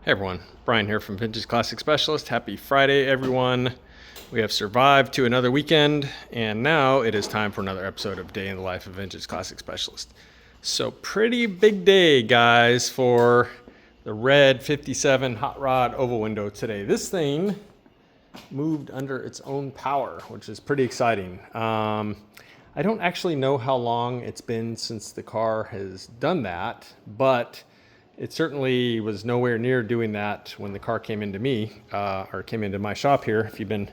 Hey everyone, Brian here from Vintage Classic Specialist. Happy Friday, everyone. We have survived to another weekend, and now it is time for another episode of Day in the Life of Vintage Classic Specialist. So pretty big day, guys, for the red 57 hot rod oval window today. This thing moved under its own power, which is pretty exciting. I don't actually know how long it's been since the car has done that, but it certainly was nowhere near doing that when the car came into me, or came into my shop here. If you've been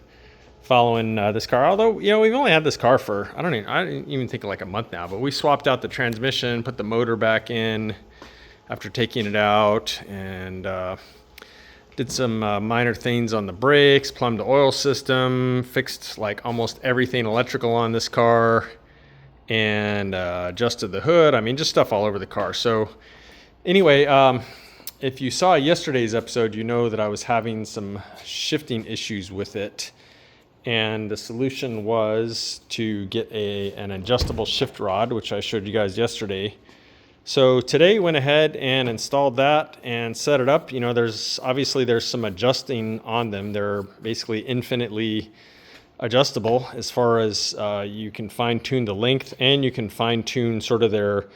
following this car, although, you know, we've only had this car for, I didn't even think like a month now, but we swapped out the transmission, put the motor back in after taking it out, and did some minor things on the brakes, plumbed the oil system, fixed like almost everything electrical on this car, and adjusted the hood. I mean, just stuff all over the car. So anyway, if you saw yesterday's episode, you know that I was having some shifting issues with it. And the solution was to get an adjustable shift rod, which I showed you guys yesterday. So today went ahead and installed that and set it up. You know, there's some adjusting on them. They're basically infinitely adjustable as far as you can fine tune the length, and you can fine tune sort of their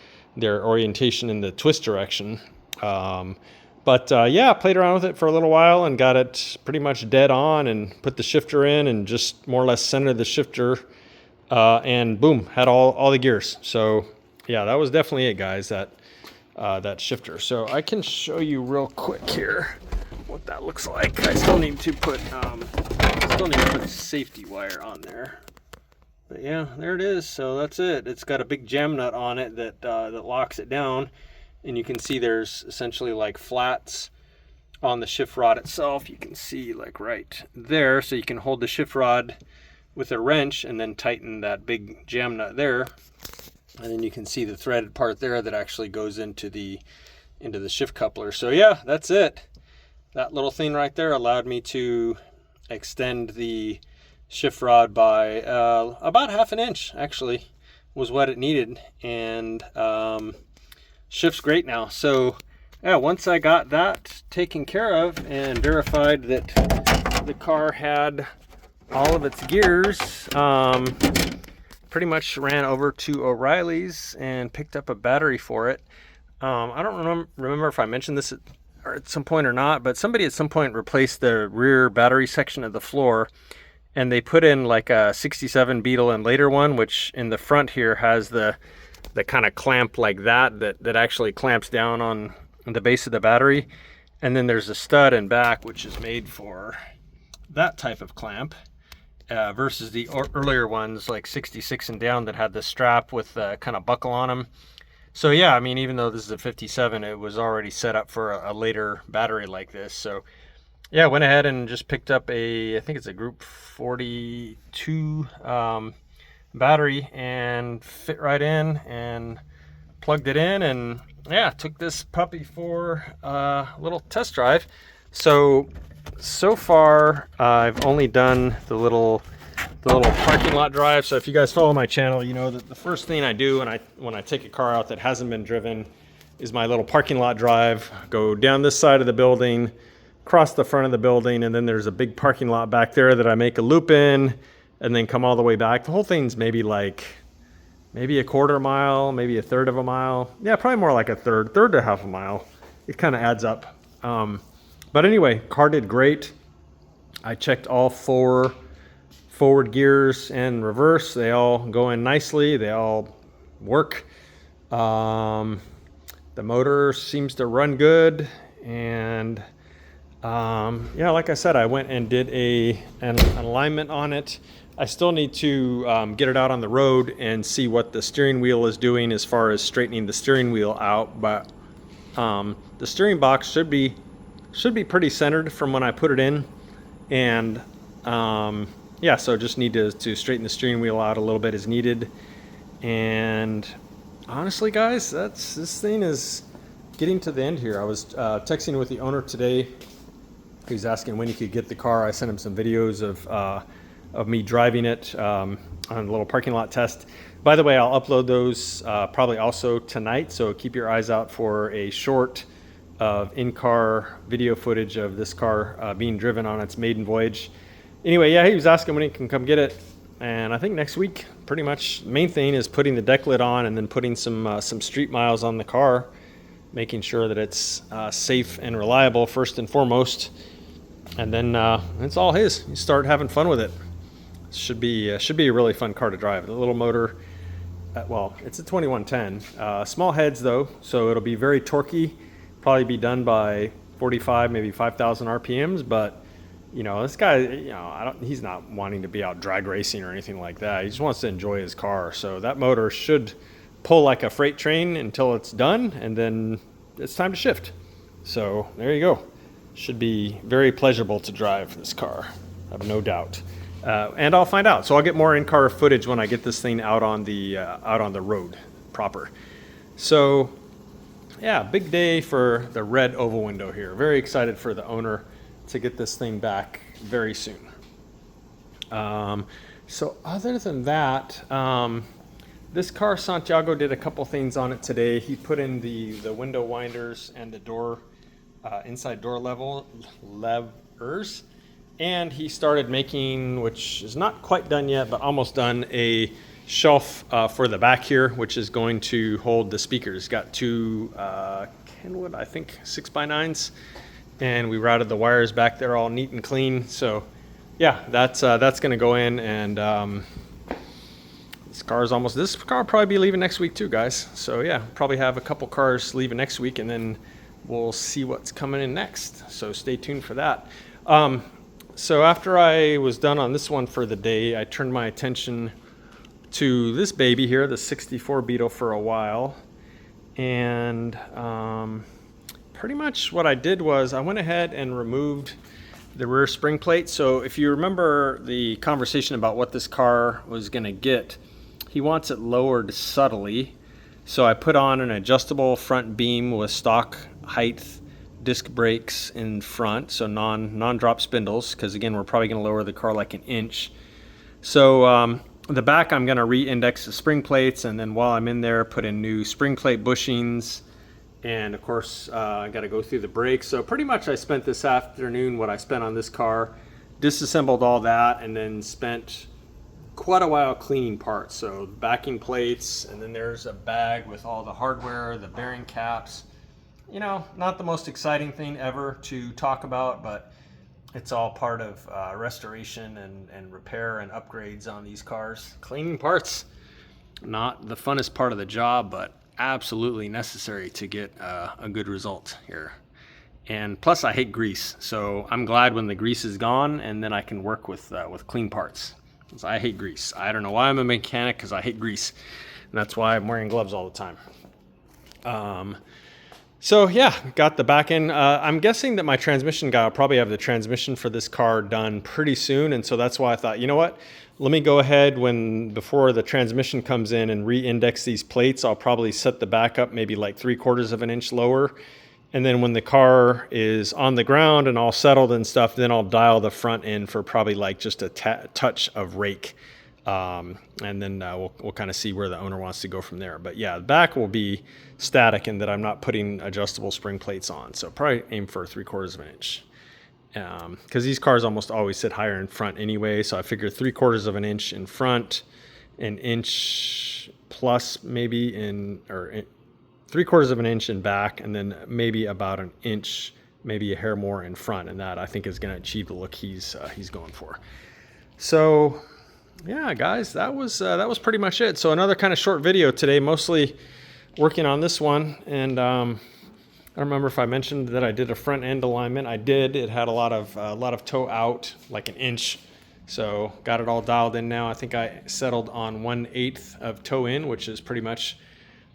orientation in the twist direction. Yeah, played around with it for a little while and got it pretty much dead on, and put the shifter in and just more or less centered the shifter, and boom, had all the gears. So yeah, that was definitely it, guys, that shifter. So I can show you real quick here what that looks like. I still need to put safety wire on there. But yeah, there it is. So that's it. It's got a big jam nut on it that locks it down, and you can see there's essentially like flats on the shift rod itself. You can see like right there, so you can hold the shift rod with a wrench and then tighten that big jam nut there, and then you can see the threaded part there that actually goes into the shift coupler. So yeah, that's it. That little thing right there allowed me to extend the shift rod by about half an inch, actually, was what it needed, and shifts great now. So yeah, once I got that taken care of and verified that the car had all of its gears, pretty much ran over to O'Reilly's and picked up a battery for it. I don't remember if I mentioned this at some point or not, but somebody at some point replaced the rear battery section of the floor, and they put in like a 67 Beetle and later one, which in the front here has the kind of clamp like that actually clamps down on the base of the battery. And then there's a stud in back, which is made for that type of clamp, versus the earlier ones like 66 and down that had the strap with the kind of buckle on them. So yeah, I mean, even though this is a 57, it was already set up for a later battery like this. So yeah, went ahead and just picked up I think it's a Group 42 battery, and fit right in and plugged it in, and yeah, took this puppy for a little test drive. So far I've only done the little parking lot drive. So if you guys follow my channel, you know that the first thing I do when I take a car out that hasn't been driven is my little parking lot drive. Go down this side of the building, across the front of the building, and then there's a big parking lot back there that I make a loop in, and then come all the way back. The whole thing's maybe a quarter mile, maybe a third of a mile. Yeah, probably more like a third to half a mile. It kind of adds up. But anyway, car did great. I checked all 4 forward gears and reverse. They all go in nicely. They all work. The motor seems to run good, and yeah, like I said, I went and did an alignment on it. I still need to get it out on the road and see what the steering wheel is doing as far as straightening the steering wheel out. But the steering box should be pretty centered from when I put it in, and yeah, so just need to straighten the steering wheel out a little bit as needed. And honestly, guys, this thing is getting to the end here. I was texting with the owner today. He was asking when he could get the car. I sent him some videos of me driving it on a little parking lot test. By the way, I'll upload those probably also tonight, so keep your eyes out for a short of in-car video footage of this car being driven on its maiden voyage. Anyway, yeah, he was asking when he can come get it, and I think next week, pretty much. Main thing is putting the deck lid on and then putting some street miles on the car, making sure that it's safe and reliable first and foremost, and then it's all his. You start having fun with it. Should be a really fun car to drive. The little motor, well, it's a 2110. Small heads though, so it'll be very torquey. Probably be done by 45, maybe 5,000 RPMs. But you know, this guy, you know, he's not wanting to be out drag racing or anything like that. He just wants to enjoy his car. So that motor should pull like a freight train until it's done, and then it's time to shift. So there you go. Should be very pleasurable to drive this car. I have no doubt. And I'll find out. So I'll get more in-car footage when I get this thing out on the road proper. So yeah, big day for the red oval window here. Very excited for the owner to get this thing back very soon. So other than that, this car, Santiago did a couple things on it today. He put in the window winders and the door, inside door levers. And he started making, which is not quite done yet, but almost done, a shelf for the back here, which is going to hold the speakers. Got two Kenwood, I think, 6x9s, and we routed the wires back there all neat and clean. So yeah, that's going to go in, and this car will probably be leaving next week too, guys. So yeah, probably have a couple cars leaving next week, and then we'll see what's coming in next. So stay tuned for that. So after I was done on this one for the day, I turned my attention to this baby here, the 64 Beetle, for a while. And pretty much what I did was I went ahead and removed the rear spring plate. So if you remember the conversation about what this car was going to get, he wants it lowered subtly. So I put on an adjustable front beam with stock height disc brakes in front, so non-drop spindles, because again, we're probably going to lower the car like an inch. So the back, I'm going to re-index the spring plates, and then while I'm in there, put in new spring plate bushings, and of course I got to go through the brakes. So pretty much I spent this afternoon what I spent on this car, disassembled all that, and then spent quite a while cleaning parts. So backing plates, and then there's a bag with all the hardware, the bearing caps. You know, not the most exciting thing ever to talk about, but it's all part of restoration and repair and upgrades on these cars. Cleaning parts, not the funnest part of the job, but absolutely necessary to get a good result here. And plus, I hate grease, so I'm glad when the grease is gone, and then I can work with clean parts. Because I hate grease. I don't know why I'm a mechanic, because I hate grease, and that's why I'm wearing gloves all the time. So yeah, got the back end. I'm guessing that my transmission guy will probably have the transmission for this car done pretty soon, and so that's why I thought, you know what, let me go ahead before the transmission comes in and re-index these plates. I'll probably set the back up maybe like 3/4 of an inch lower, and then when the car is on the ground and all settled and stuff, then I'll dial the front end for probably like just a touch of rake. And then we'll kind of see where the owner wants to go from there. But yeah, the back will be static in that I'm not putting adjustable spring plates on. So probably aim for 3/4 of an inch. Because these cars almost always sit higher in front anyway. So I figure 3/4 of an inch in front, an inch plus maybe 3/4 of an inch in back, and then maybe about an inch, maybe a hair more in front. And that I think is going to achieve the look he's going for. So yeah, guys, that was pretty much it. So another kind of short video today, mostly working on this one. And I don't remember if I mentioned that I did a front end alignment. I did. It had a lot of toe out, like an inch. So got it all dialed in now. I think I settled on 1/8 of toe in, which is pretty much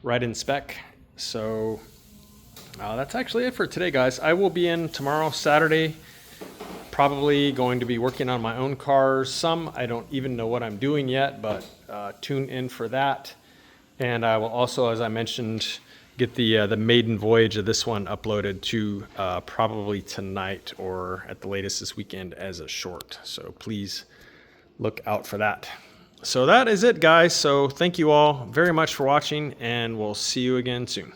right in spec. So that's actually it for today, guys. I will be in tomorrow, Saturday. Probably going to be working on my own cars. Some I don't even know what I'm doing yet, but tune in for that. And I will also, as I mentioned, get the maiden voyage of this one uploaded to probably tonight or at the latest this weekend as a short. So please look out for that. So that is it, guys. So thank you all very much for watching, and we'll see you again soon.